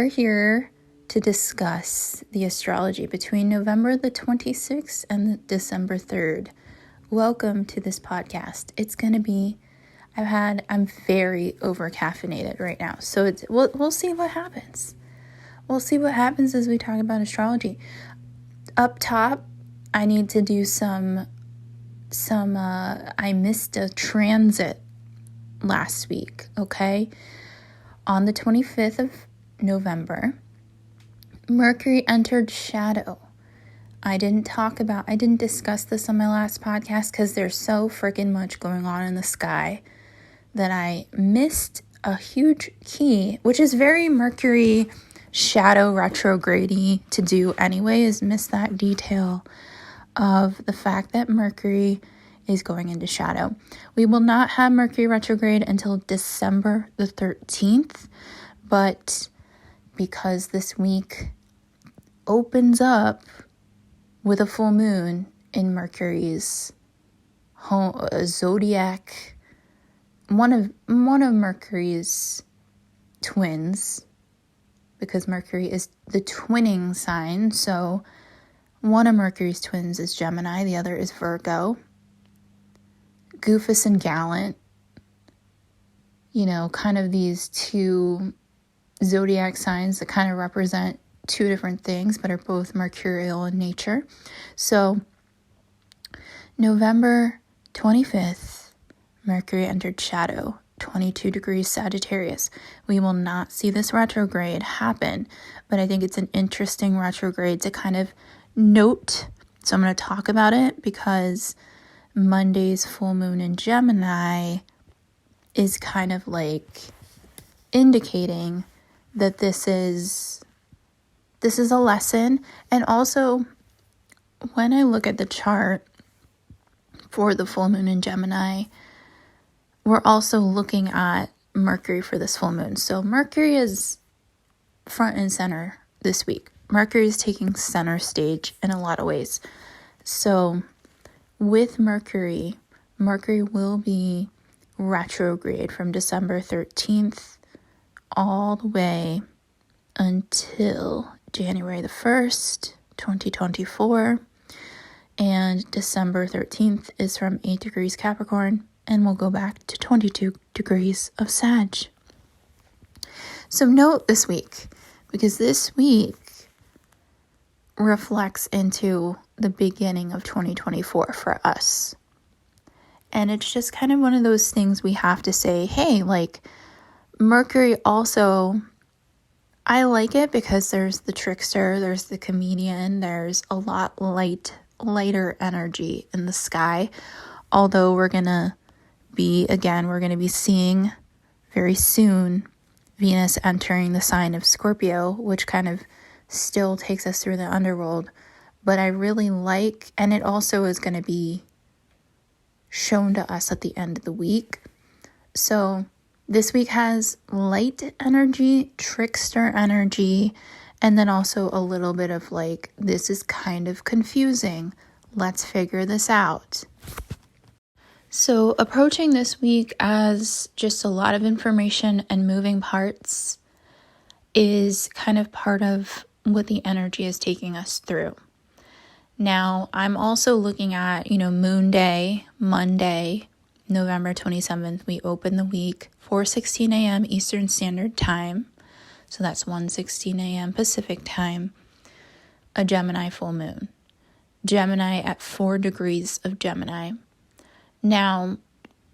We're here to discuss the astrology between November the 26th and December 3rd. Welcome to this podcast. It's going to be, I'm very over caffeinated right now. So we'll see what happens. We'll see what happens as we talk about astrology. Up top, I need to do I missed a transit last week, okay? On the 25th of November, Mercury entered shadow. I didn't discuss this on my last podcast because there's so freaking much going on in the sky that I missed a huge key, which is very Mercury shadow retrograde-y to do anyway, is miss that detail of the fact that Mercury is going into shadow. We will not have Mercury retrograde until December the 13th, but because this week opens up with a full moon in Mercury's zodiac, one of Mercury's twins, because Mercury is the twinning sign, so one of Mercury's twins is Gemini, the other is Virgo. Goofus and Gallant, kind of these two zodiac signs that kind of represent two different things, but are both mercurial in nature. So, November 25th, Mercury entered shadow, 22 degrees Sagittarius. We will not see this retrograde happen, but I think it's an interesting retrograde to kind of note. So I'm going to talk about it because Monday's full moon in Gemini is kind of like indicating that this is a lesson. And also, when I look at the chart for the full moon in Gemini, we're also looking at Mercury for this full moon. So Mercury is front and center this week. Mercury is taking center stage in a lot of ways. So with Mercury will be retrograde from December 13th all the way until January the 1st, 2024. And December 13th is from 8 degrees Capricorn and we'll go back to 22 degrees of Sag. So note this week, because this week reflects into the beginning of 2024 for us. And it's just kind of one of those things we have to say, hey, like Mercury also, I like it because there's the trickster, there's the comedian, there's a lot lighter energy in the sky. Although we're going to be seeing very soon Venus entering the sign of Scorpio, which kind of still takes us through the underworld. But I really like, and it also is going to be shown to us at the end of the week. So this week has light energy, trickster energy, and then also a little bit of like, this is kind of confusing. Let's figure this out. So approaching this week as just a lot of information and moving parts is kind of part of what the energy is taking us through. Now, I'm also looking at, Moon Day, Monday, November 27th. We open the week 4:16 a.m. Eastern Standard Time. So that's 1:16 a.m. Pacific Time. A Gemini full moon. Gemini at 4 degrees of Gemini. Now,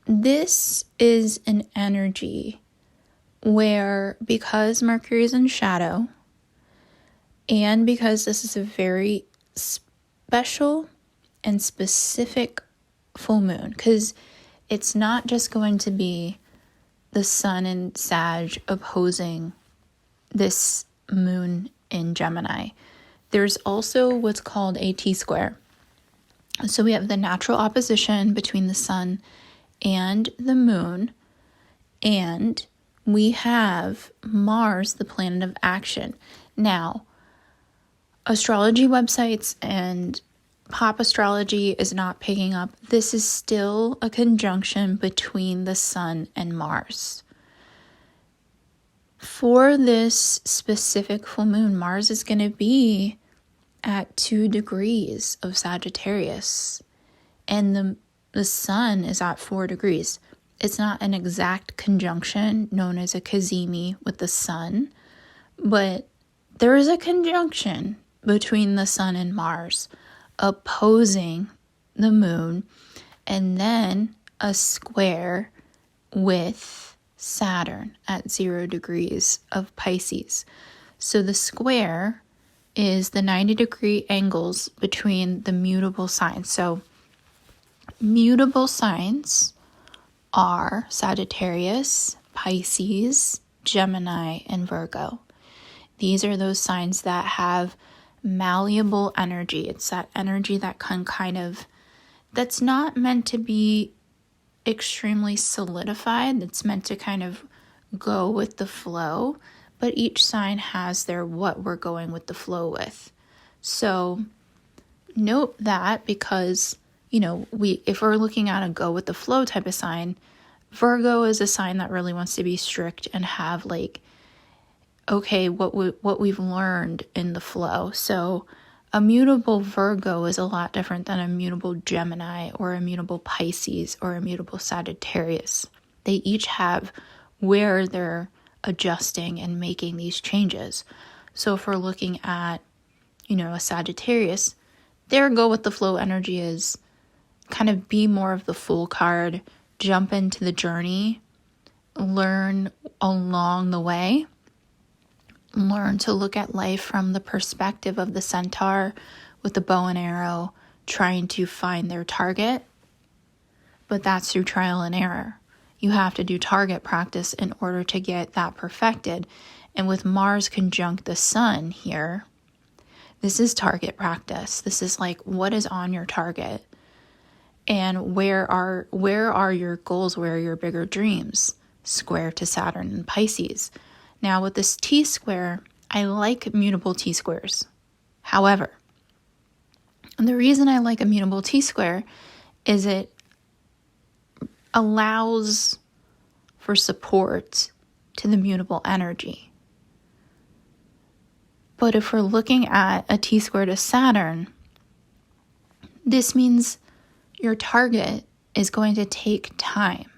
this is an energy where, because Mercury is in shadow, and because this is a very special and specific full moon, because it's not just going to be the sun and Sag opposing this moon in Gemini. There's also what's called a T-square. So we have the natural opposition between the sun and the moon, and we have Mars, the planet of action. Now, astrology websites and pop astrology is not picking up. This is still a conjunction between the sun and Mars. For this specific full moon, Mars is going to be at 2 degrees of Sagittarius, and the sun is at 4 degrees. It's not an exact conjunction known as a cazimi with the sun, but there is a conjunction between the sun and Mars opposing the moon, and then a square with Saturn at 0 degrees of Pisces. So the square is the 90-degree angles between the mutable signs. So mutable signs are Sagittarius, Pisces, Gemini, and Virgo. These are those signs that have malleable energy. It's that energy that can that's not meant to be extremely solidified. It's meant to kind of go with the flow, but each sign has their what we're going with the flow with. So note that, because, if we're looking at a go with the flow type of sign, Virgo is a sign that really wants to be strict and have what we've learned in the flow. So a mutable Virgo is a lot different than a mutable Gemini or a mutable Pisces or a mutable Sagittarius. They each have where they're adjusting and making these changes. So if we're looking at, a Sagittarius, their go with the flow energy is kind of be more of the fool card, jump into the journey, learn along the way, learn to look at life from the perspective of the centaur with the bow and arrow, trying to find their target. But that's through trial and error. You have to do target practice in order to get that perfected. And with Mars conjunct the sun here, this is target practice. This is what is on your target? And where are your goals? Where are your bigger dreams? Square to Saturn and Pisces. Now with this T-square, I like mutable T-squares. However, the reason I like a mutable T-square is it allows for support to the mutable energy. But if we're looking at a T-square to Saturn, this means your target is going to take time.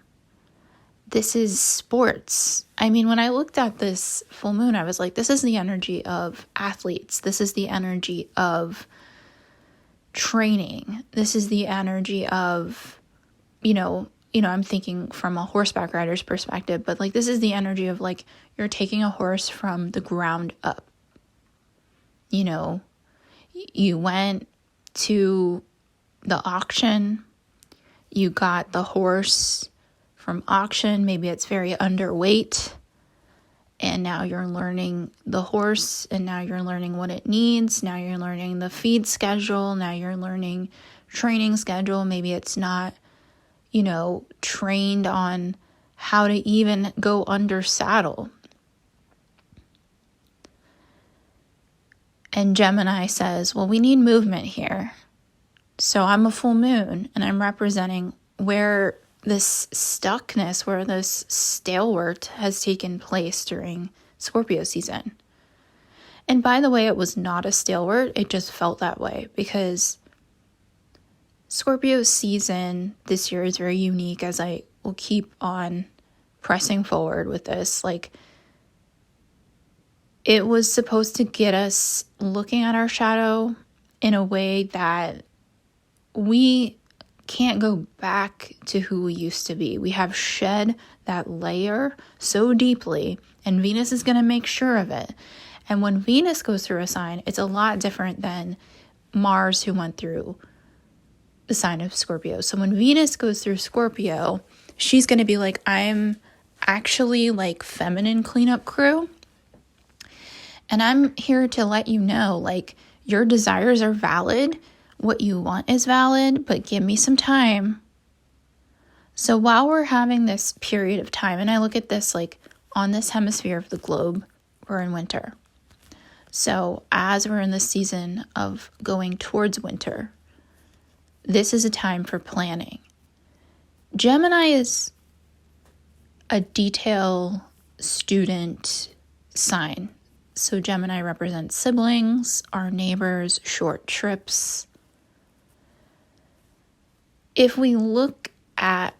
This is sports. I mean, when I looked at this full moon, I was like, this is the energy of athletes. This is the energy of training. This is the energy of, I'm thinking from a horseback rider's perspective, but this is the energy of you're taking a horse from the ground up. You went to the auction, you got the horse from auction, maybe it's very underweight, and now you're learning the horse, and now you're learning what it needs, now you're learning the feed schedule, now you're learning training schedule, maybe it's not, trained on how to even go under saddle. And Gemini says, well, we need movement here. So I'm a full moon, and I'm representing where this stuckness, where this stalewart has taken place during Scorpio season. And by the way, it was not a stalewart. It just felt that way because Scorpio season this year is very unique, as I will keep on pressing forward with this. It was supposed to get us looking at our shadow in a way that we can't go back to who we used to be. We have shed that layer so deeply, and Venus is going to make sure of it. And when Venus goes through a sign, it's a lot different than Mars, who went through the sign of Scorpio. So when Venus goes through Scorpio, she's going to be like, I'm actually feminine cleanup crew. And I'm here to let you know, your desires are valid. What you want is valid, but give me some time. So while we're having this period of time, and I look at this on this hemisphere of the globe, we're in winter. So as we're in the season of going towards winter, this is a time for planning. Gemini is a detail student sign. So Gemini represents siblings, our neighbors, short trips. If we look at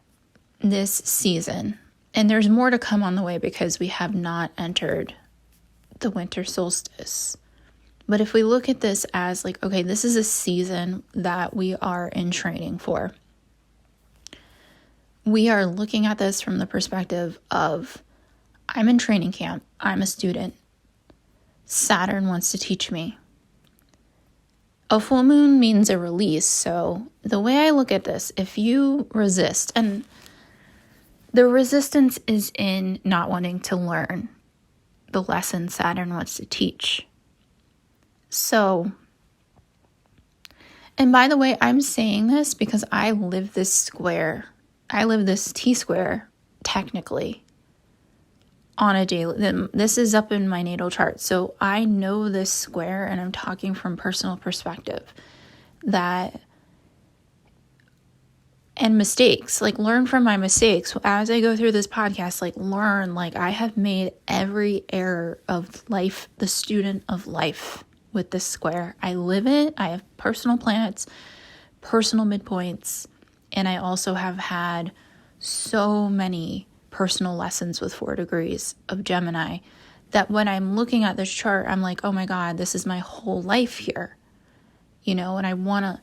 this season, and there's more to come on the way because we have not entered the winter solstice. But if we look at this as like, okay, this is a season that we are in training for. We are looking at this from the perspective of, I'm in training camp. I'm a student. Saturn wants to teach me. A full moon means a release. So the way I look at this, if you resist, and the resistance is in not wanting to learn the lesson Saturn wants to teach. So, and by the way, I'm saying this because I live this square. I live this T-square, technically, on a daily. This is up in my natal chart. So I know this square, and I'm talking from personal perspective. That and mistakes, like learn from my mistakes. As I go through this podcast, like learn, like I have made every error of life, the student of life with this square. I live it. I have personal planets, personal midpoints, and I also have had so many personal lessons with 4 degrees of Gemini that when I'm looking at this chart, I'm like, oh my God, this is my whole life here. You know, and I want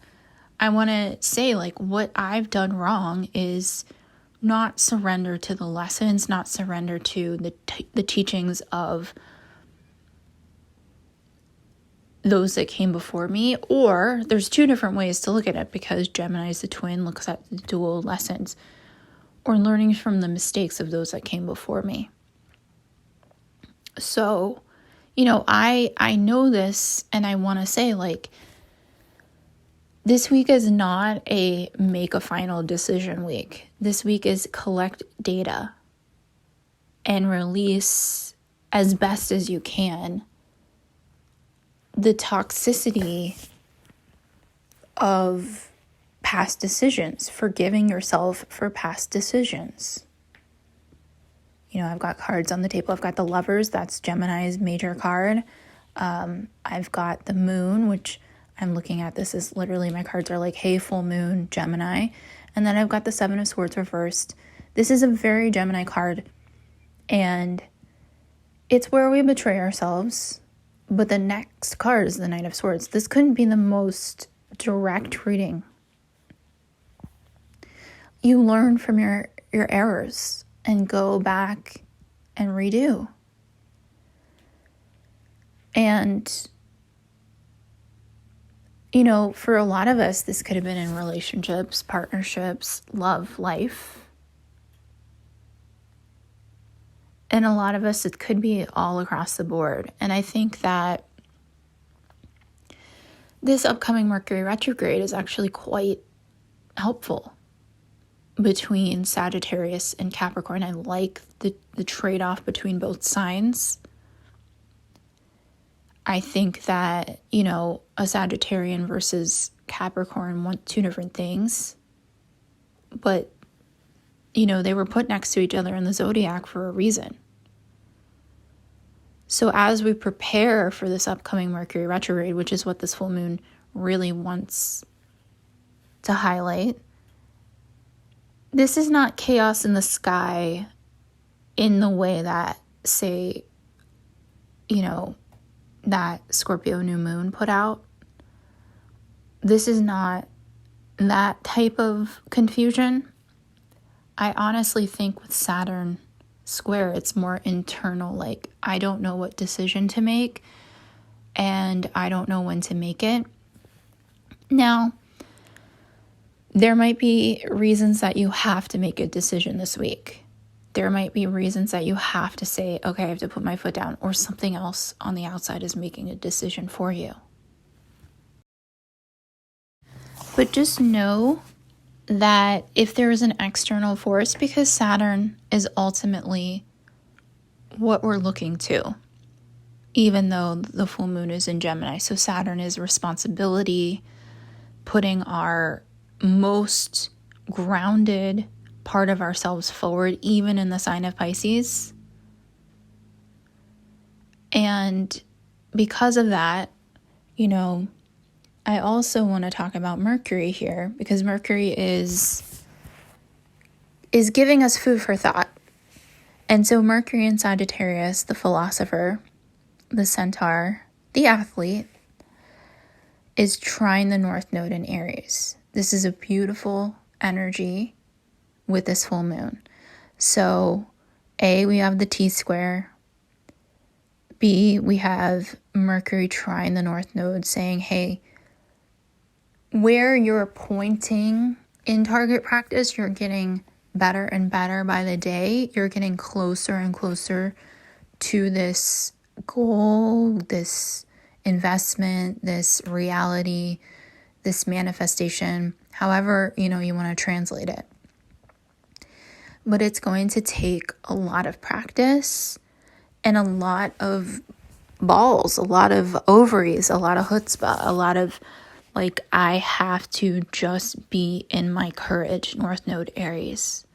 to say, like, what I've done wrong is not surrender to the lessons, not surrender to the teachings of those that came before me. Or there's 2 different ways to look at it, because Gemini is the twin, looks at the dual lessons, or learning from the mistakes of those that came before me. So, you know, I know this, and I want to say, like, this week is not a make a final decision week. This week is collect data and release as best as you can the toxicity of past decisions, forgiving yourself for past decisions. You know, I've got cards on the table. I've got the Lovers, that's Gemini's major card. I've got the Moon, which I'm looking at. This is literally, my cards are like, hey, full moon, Gemini. And then I've got the 7 of Swords reversed. This is a very Gemini card. And it's where we betray ourselves. But the next card is the Knight of Swords. This couldn't be the most direct reading. You learn from your errors and go back and redo. And you know, for a lot of us, this could have been in relationships, partnerships, love, life. And a lot of us, it could be all across the board. And I think that this upcoming Mercury retrograde is actually quite helpful between Sagittarius and Capricorn. I like the trade-off between both signs. I think that, you know, a Sagittarian versus Capricorn want 2 different things. But, you know, they were put next to each other in the zodiac for a reason. So as we prepare for this upcoming Mercury retrograde, which is what this full moon really wants to highlight, this is not chaos in the sky in the way that, say, you know, that Scorpio new moon put out. This is not that type of confusion. I honestly think with Saturn square, it's more internal, like, I don't know what decision to make, and I don't know when to make it. Now, there might be reasons that you have to make a decision this week. There might be reasons that you have to say, okay, I have to put my foot down, or something else on the outside is making a decision for you. But just know that if there is an external force, because Saturn is ultimately what we're looking to, even though the full moon is in Gemini. So Saturn is responsibility, putting our most grounded part of ourselves forward, even in the sign of Pisces. And because of that, you know, I also want to talk about Mercury here, because Mercury is giving us food for thought. And so Mercury in Sagittarius, the philosopher, the centaur, the athlete, is trine the North Node in Aries. This is a beautiful energy with this full moon. So, A, we have the T-square. B, we have Mercury trine the North Node saying, hey, where you're pointing in target practice, you're getting better and better by the day. You're getting closer and closer to this goal, this investment, this reality, this manifestation, however, you want to translate it. But it's going to take a lot of practice and a lot of balls, a lot of ovaries, a lot of chutzpah, a lot of I have to just be in my courage, North Node Aries.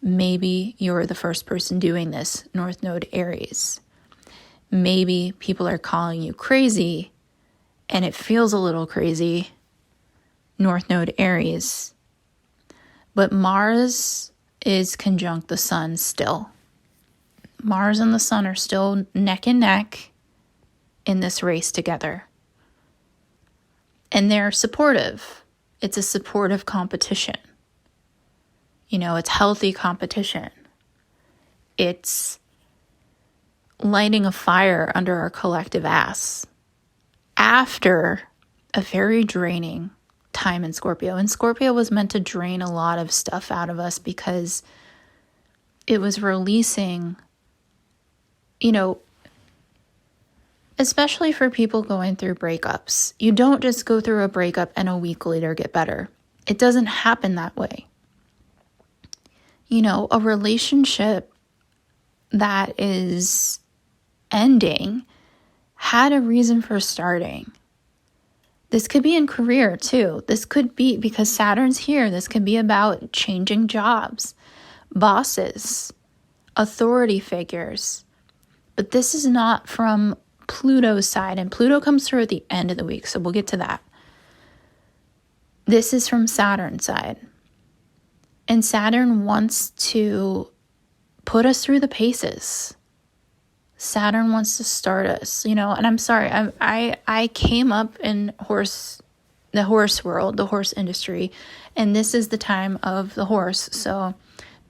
Maybe you're the first person doing this, North Node Aries. Maybe people are calling you crazy and it feels a little crazy, North Node Aries. But Mars is conjunct the sun still. Mars and the sun are still neck and neck in this race together. And they're supportive. It's a supportive competition. It's healthy competition. It's lighting a fire under our collective ass after a very draining time in Scorpio. And Scorpio was meant to drain a lot of stuff out of us because it was releasing, especially for people going through breakups. You don't just go through a breakup and a week later get better. It doesn't happen that way. A relationship that is ending had a reason for starting. This could be in career too. This could be, because Saturn's here, this could be about changing jobs, bosses, authority figures. But this is not from Pluto's side, and Pluto comes through at the end of the week, so we'll get to that. This is from Saturn's side. And Saturn wants to put us through the paces. Saturn wants to start us, and I'm sorry, I came up in the horse world, the horse industry, and this is the time of the horse. So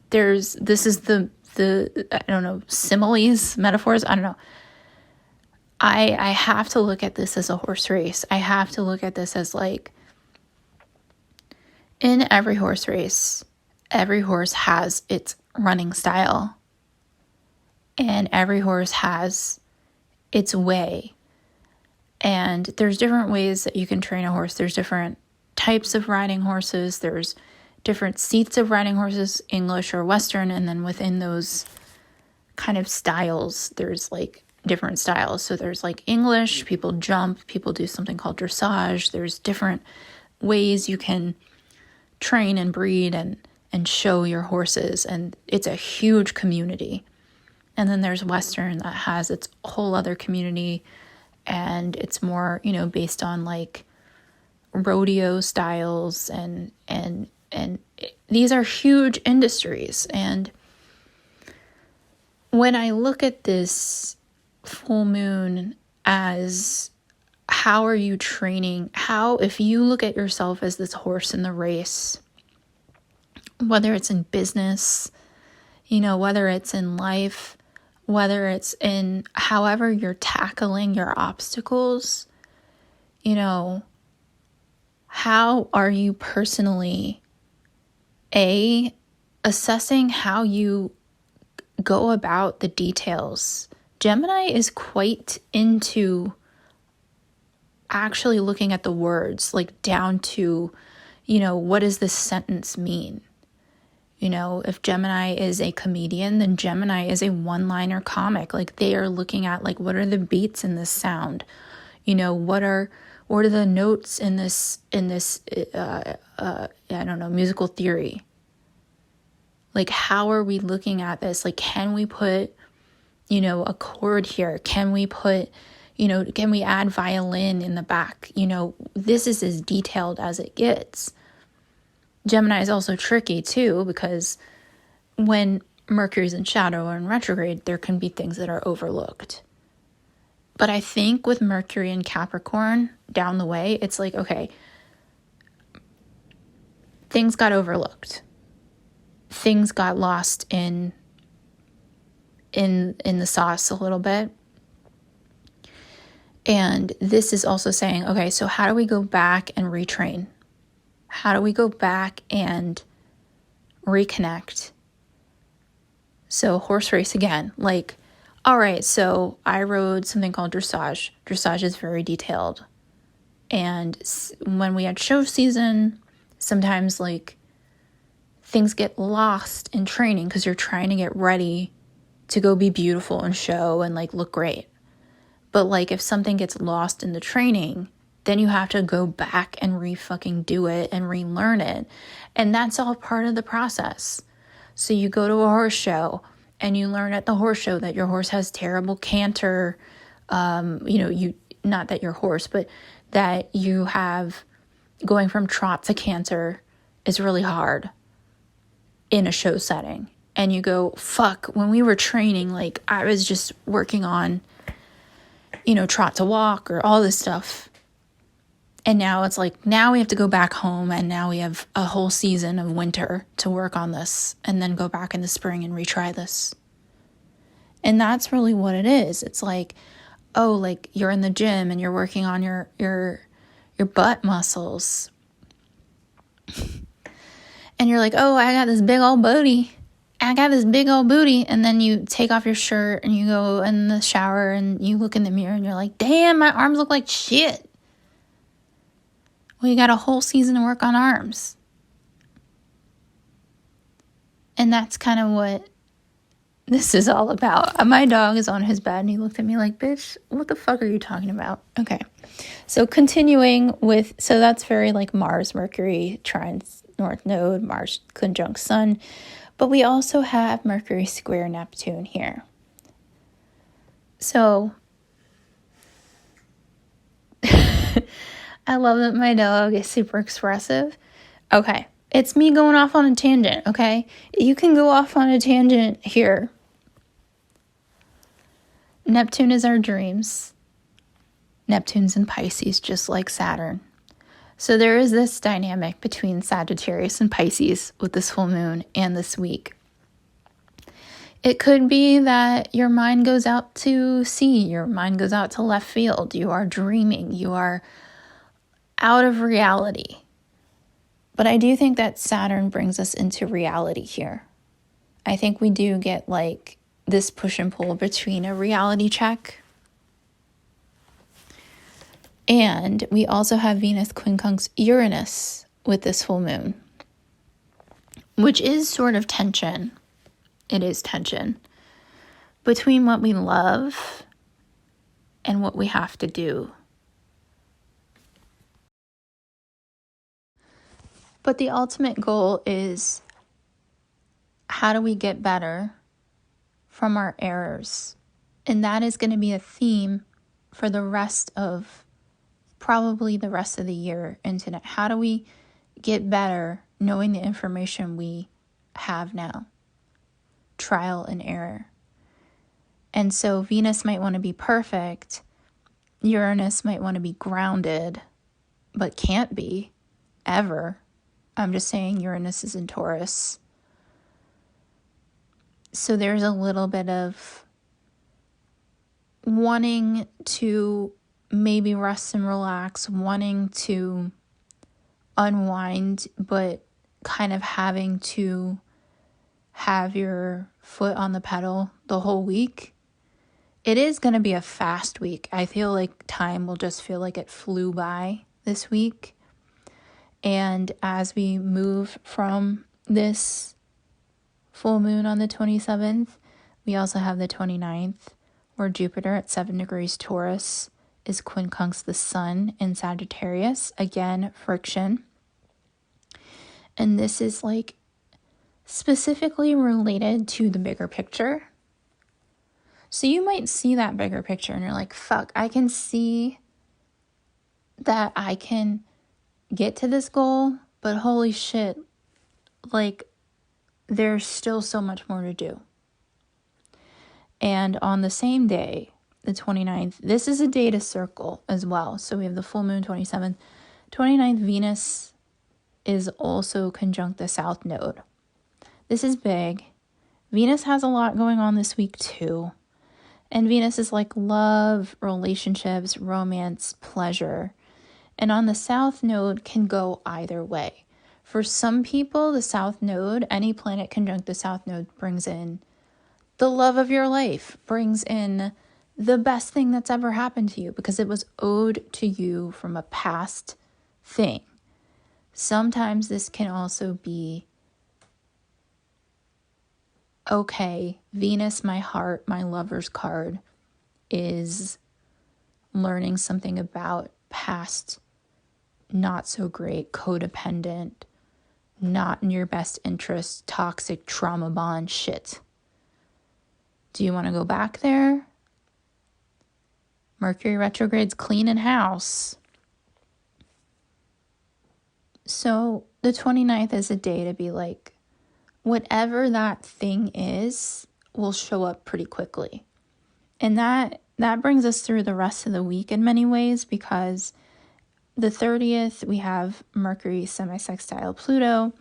this is the I don't know, similes, metaphors, I don't know. I have to look at this as a horse race. I have to look at this as in every horse race, every horse has its running style. And every horse has its way. And there's different ways that you can train a horse. There's different types of riding horses. There's different seats of riding horses, English or Western. And then within those kind of styles, there's different styles. So there's English, people jump, people do something called dressage. There's different ways you can train and breed and show your horses. And it's a huge community. And then there's Western that has its whole other community, and it's more, based on rodeo styles and these are huge industries. And when I look at this full moon as how are you training, if you look at yourself as this horse in the race, whether it's in business, whether it's in life, whether it's in however you're tackling your obstacles, how are you personally, assessing how you go about the details? Gemini is quite into actually looking at the words, down to, what does this sentence mean? If Gemini is a comedian, then Gemini is a one-liner comic. They are looking at what are the beats in this sound? What are the notes in this I don't know, musical theory? How are we looking at this? Can we put a chord here? Can we put, can we add violin in the back? This is as detailed as it gets. Gemini is also tricky too, because when Mercury's in shadow or in retrograde, there can be things that are overlooked. But I think with Mercury in Capricorn down the way, it's like, okay, things got overlooked. Things got lost in the sauce a little bit. And this is also saying, okay, so how do we go back and retrain? How do we go back and reconnect? So horse race again, like, all right, so I rode something called dressage. Dressage is very detailed. And when we had show season, sometimes like things get lost in training because you're trying to get ready to go be beautiful and show and like look great. But like if something gets lost in the training, then you have to go back and re-fucking do it and relearn it. And that's all part of the process. So you go to a horse show and you learn at the horse show that your horse has terrible canter. Not that your horse, but that you have going from trot to canter is really hard in a show setting. And you go, fuck, when we were training, like I was just working on, trot to walk or all this stuff. And now it's like, now we have to go back home and now we have a whole season of winter to work on this and then go back in the spring and retry this. And that's really what it is. It's like, oh, like you're in the gym and you're working on your butt muscles. And you're like, oh, I got this big old booty. And then you take off your shirt and you go in the shower and you look in the mirror and you're like, damn, my arms look like shit. Well, you got a whole season to work on arms. And that's kind of what this is all about. My dog is on his bed and he looked at me like, bitch, what the fuck are you talking about? Okay. So continuing with, so that's very like Mars, Mercury, trines, North Node, Mars conjunct Sun. But we also have Mercury square Neptune here. So I love that my dog is super expressive. Okay. It's me going off on a tangent, okay? You can go off on a tangent here. Neptune is our dreams. Neptune's in Pisces, just like Saturn. So there is this dynamic between Sagittarius and Pisces with this full moon and this week. It could be that your mind goes out to sea. Your mind goes out to left field. You are dreaming. You are out of reality. But I do think that Saturn brings us into reality here. I think we do get like this push and pull between a reality check. And we also have Venus quincunx Uranus with this full moon, which is sort of tension. It is tension between what we love and what we have to do. But the ultimate goal is, how do we get better from our errors? And that is going to be a theme for probably the rest of the year into next. How do we get better knowing the information we have now? Trial and error. And so Venus might want to be perfect. Uranus might want to be grounded, but can't be ever. I'm just saying Uranus is in Taurus. So there's a little bit of wanting to maybe rest and relax, wanting to unwind, but kind of having to have your foot on the pedal the whole week. It is going to be a fast week. I feel like time will just feel like it flew by this week. And as we move from this full moon on the 27th, we also have the 29th, where Jupiter at 7 degrees Taurus is quincunx the Sun in Sagittarius. Again, friction. And this is like specifically related to the bigger picture. So you might see that bigger picture and you're like, fuck, I can see that I can get to this goal, but holy shit, like there's still so much more to do. And on the same day, the 29th, this is a day to circle as well. So we have the full moon 27th. 29th, Venus is also conjunct the South Node. This is big. Venus has a lot going on this week too. And Venus is like love, relationships, romance, pleasure. And on the South Node can go either way. For some people, the South Node, any planet conjunct the South Node brings in the love of your life, brings in the best thing that's ever happened to you because it was owed to you from a past thing. Sometimes this can also be, okay, Venus, my heart, my lover's card, is learning something about past not so great, codependent, not in your best interest, toxic trauma bond shit. Do you want to go back there? Mercury retrograde's cleaning house. So the 29th is a day to be like, whatever that thing is will show up pretty quickly. And that brings us through the rest of the week in many ways, because the 30th, we have Mercury semi-sextile Pluto.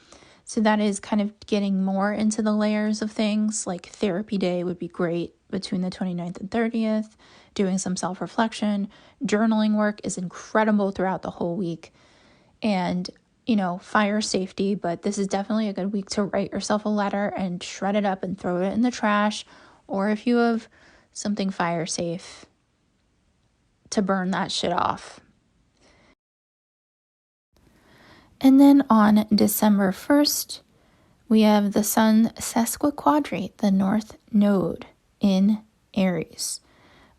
So that is kind of getting more into the layers of things. Like therapy day would be great between the 29th and 30th. Doing some self-reflection. Journaling work is incredible throughout the whole week. And, you know, fire safety. But this is definitely a good week to write yourself a letter and shred it up and throw it in the trash. Or if you have something fire safe, to burn that shit off. And then on December 1st, we have the Sun sesquiquadrate, the North Node in Aries.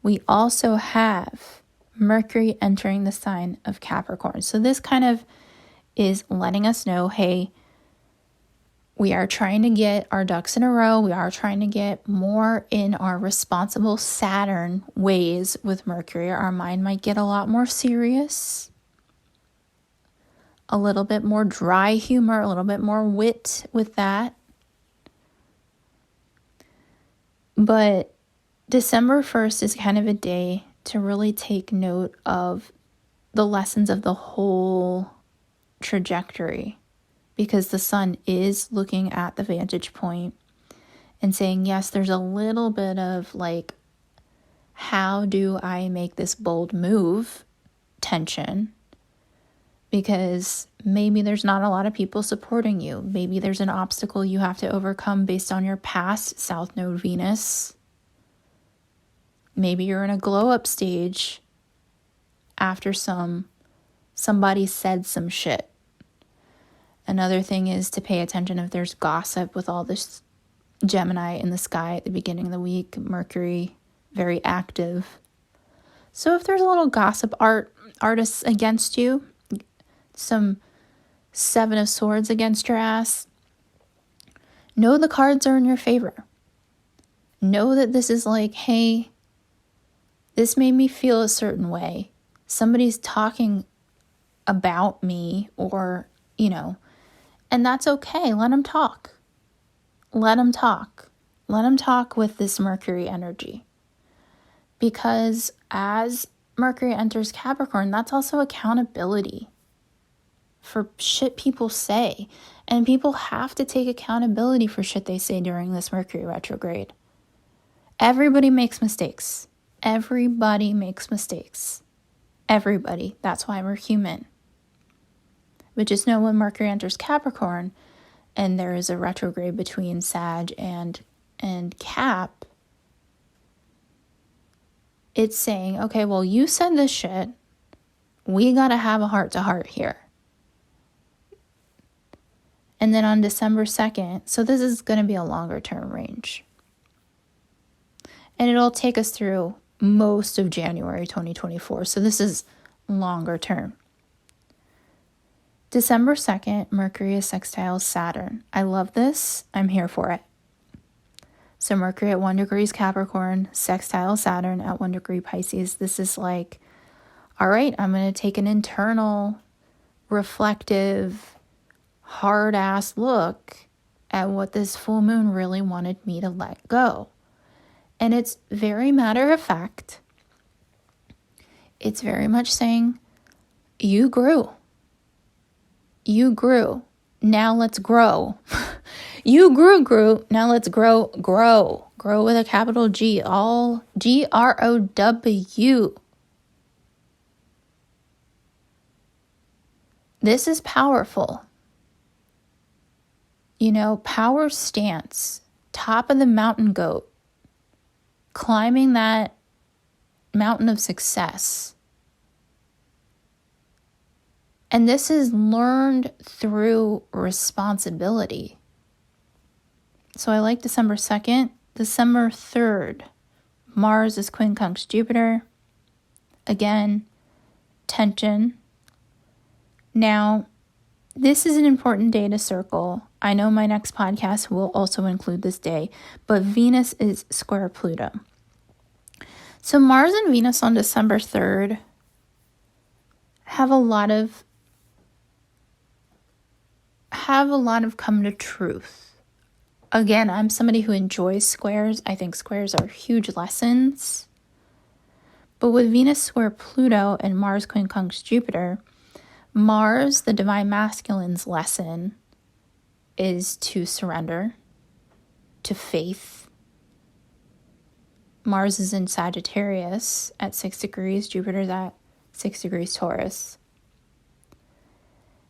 We also have Mercury entering the sign of Capricorn. So this kind of is letting us know, hey, we are trying to get our ducks in a row. We are trying to get more in our responsible Saturn ways with Mercury. Our mind might get a lot more serious. A little bit more dry humor, a little bit more wit with that. But December 1st is kind of a day to really take note of the lessons of the whole trajectory, because the sun is looking at the vantage point and saying, yes, there's a little bit of like, how do I make this bold move tension? Because maybe there's not a lot of people supporting you. Maybe there's an obstacle you have to overcome based on your past South Node Venus. Maybe you're in a glow up stage after somebody said some shit. Another thing is to pay attention if there's gossip with all this Gemini in the sky at the beginning of the week. Mercury, very active. So if there's a little gossip artists against you, some Seven of Swords against your ass, know the cards are in your favor. Know that this is like, hey, this made me feel a certain way. Somebody's talking about me, or, you know, and that's okay. Let them talk. Let them talk. Let them talk with this Mercury energy. Because as Mercury enters Capricorn, that's also accountability for shit people say. And people have to take accountability for shit they say during this Mercury retrograde. Everybody makes mistakes. Everybody makes mistakes. Everybody. That's why we're human. But just know when Mercury enters Capricorn and there is a retrograde between Sag and Cap, it's saying, okay, well, you said this shit. We got to have a heart-to-heart here. And then on December 2nd, so this is going to be a longer term range. And it'll take us through most of January 2024. So this is longer term. December 2nd, Mercury is sextile Saturn. I love this. I'm here for it. So Mercury at 1 degree Capricorn, sextile Saturn at 1 degree Pisces. This is like, all right, I'm going to take an internal, reflective, hard-ass look at what this full moon really wanted me to let go. And it's very matter of fact. It's very much saying, you grew. You grew. Now let's grow. You grew. Now let's grow. Grow with a capital G. All GROW. This is powerful. You know, power stance. Top of the mountain goat. Climbing that mountain of success. And this is learned through responsibility. So I like December 2nd. December 3rd, Mars is quincunx Jupiter. Again, tension. Now, this is an important day to circle. I know my next podcast will also include this day, but Venus is square Pluto. So Mars and Venus on December 3rd have a lot of come to truth. Again, I'm somebody who enjoys squares. I think squares are huge lessons. But with Venus square Pluto and Mars quincunx Jupiter, Mars, the divine masculine's lesson, is to surrender, to faith. Mars is in Sagittarius at 6 degrees. Jupiter's at 6 degrees Taurus.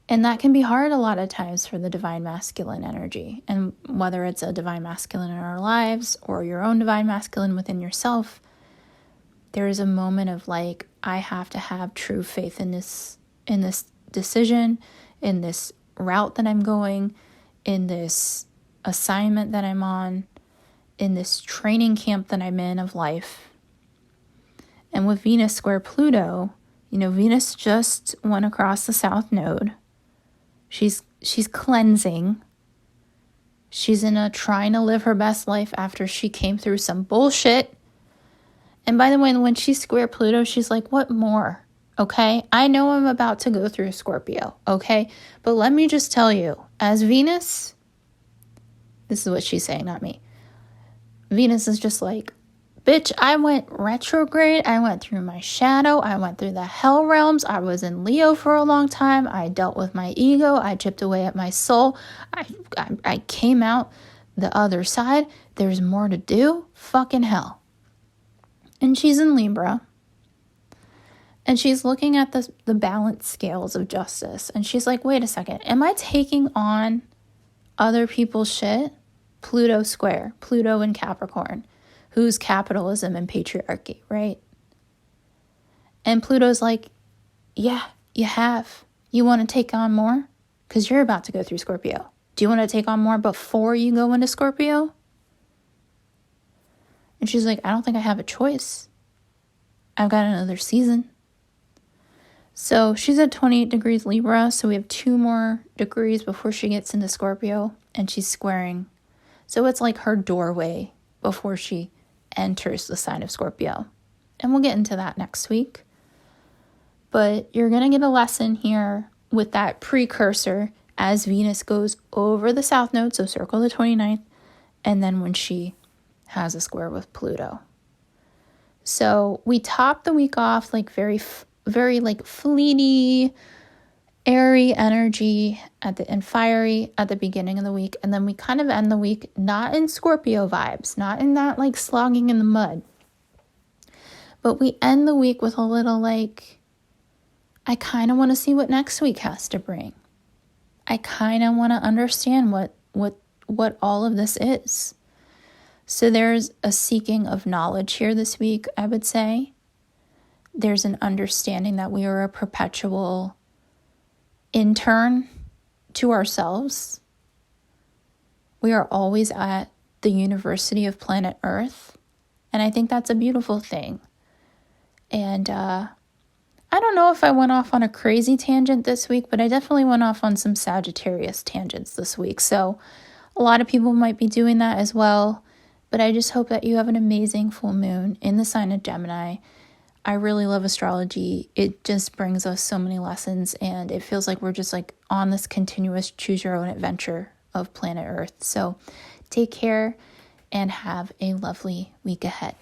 And that can be hard a lot of times for the divine masculine energy. And whether it's a divine masculine in our lives or your own divine masculine within yourself, there is a moment of like, I have to have true faith in this decision, in this route that I'm going, in this assignment that I'm on, in this training camp that I'm in of life. And with Venus square Pluto, you know, Venus just went across the South Node. She's cleansing. She's trying to live her best life after she came through some bullshit. And by the way, when she's square Pluto, she's like, what more? Okay? I know I'm about to go through Scorpio. Okay? But let me just tell you, as Venus, this is what she's saying, not me. Venus is just like, bitch, I went retrograde. I went through my shadow. I went through the hell realms. I was in Leo for a long time. I dealt with my ego. I chipped away at my soul. I came out the other side. There's more to do. Fucking hell. And she's in Libra. And she's looking at the balanced scales of justice. And she's like, wait a second. Am I taking on other people's shit? Pluto square. Pluto in Capricorn. Who's capitalism and patriarchy, right? And Pluto's like, yeah, you have. You want to take on more? Because you're about to go through Scorpio. Do you want to take on more before you go into Scorpio? And she's like, I don't think I have a choice. I've got another season. So she's at 28 degrees Libra, so we have 2 more degrees before she gets into Scorpio, and she's squaring. So it's like her doorway before she enters the sign of Scorpio. And we'll get into that next week. But you're going to get a lesson here with that precursor as Venus goes over the South Node, so circle the 29th, and then when she has a square with Pluto. So we top the week off like very like fleety, airy energy and fiery at the beginning of the week. And then we kind of end the week not in Scorpio vibes, not in that like slogging in the mud. But we end the week with a little like, I kind of want to see what next week has to bring. I kind of want to understand what all of this is. So there's a seeking of knowledge here this week, I would say. There's an understanding that we are a perpetual intern to ourselves. We are always at the University of Planet Earth. And I think that's a beautiful thing. And I don't know if I went off on a crazy tangent this week, but I definitely went off on some Sagittarius tangents this week. So a lot of people might be doing that as well. But I just hope that you have an amazing full moon in the sign of Gemini. I really love astrology. It just brings us so many lessons, and it feels like we're just like on this continuous choose your own adventure of planet Earth. So take care and have a lovely week ahead.